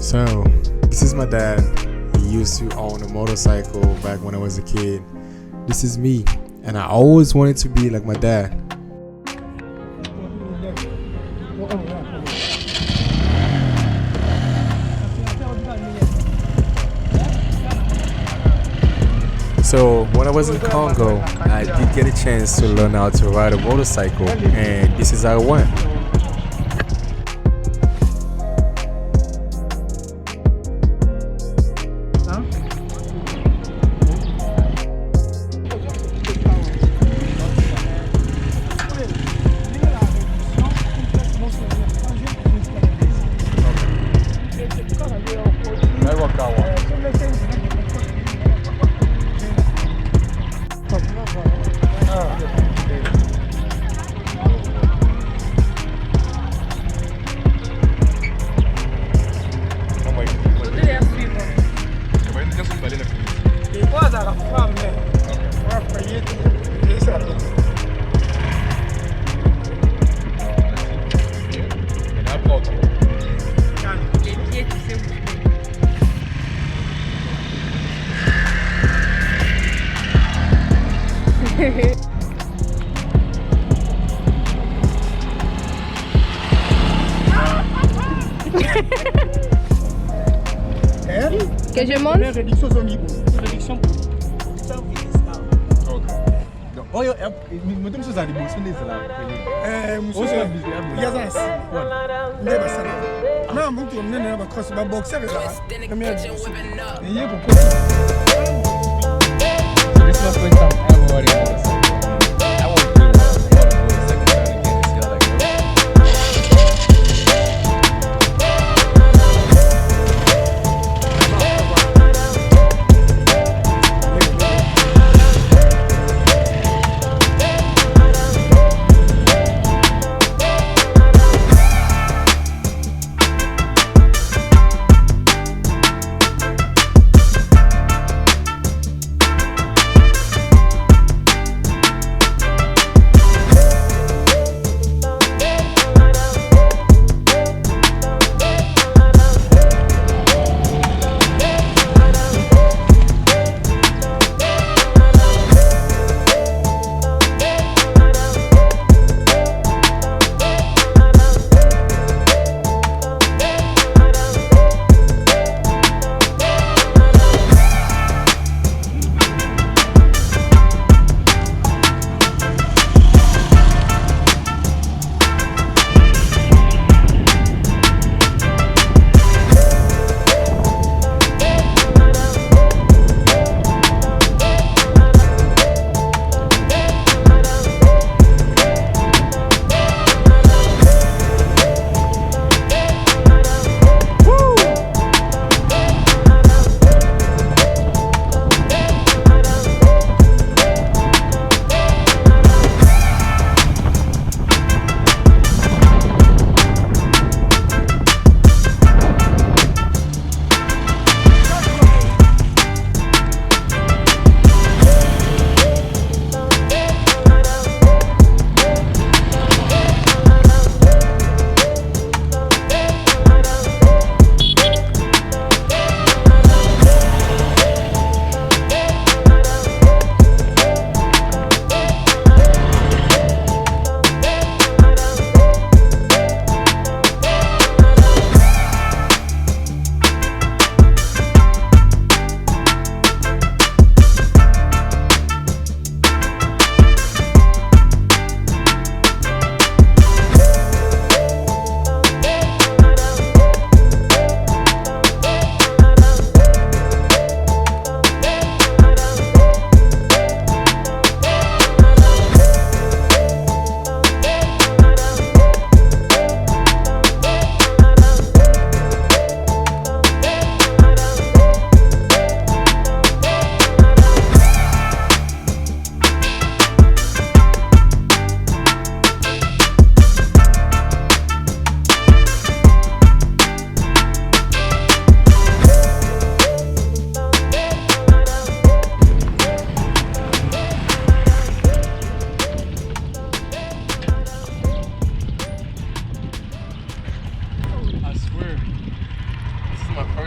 So, this is my dad. He used to own a motorcycle back when I was a kid. This is me, and I always wanted to be like my dad. So when I was in Congo, I did get a chance to learn how to ride a motorcycle, and this is how it went. Que je monte? Réduction zombie. Réduction. Oh, eu tenho usado de bolsa nesse lá. Museu. Yazas. Ne basana. Na muito ne ba cross ba boxer là. Caminha. E eu vou. This was going some agora.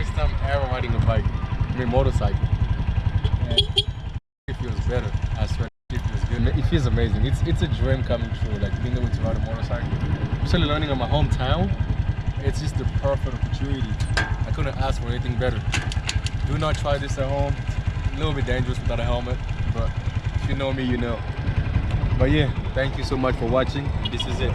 first time ever riding a bike. I mean motorcycle. And it feels better. I swear it feels good. It feels amazing. It's a dream coming true, like being able to ride a motorcycle. Especially learning in my hometown. It's just the perfect opportunity. I couldn't ask for anything better. Do not try this at home. A little bit dangerous without a helmet, but if you know me, you know. But yeah, thank you so much for watching. This is it.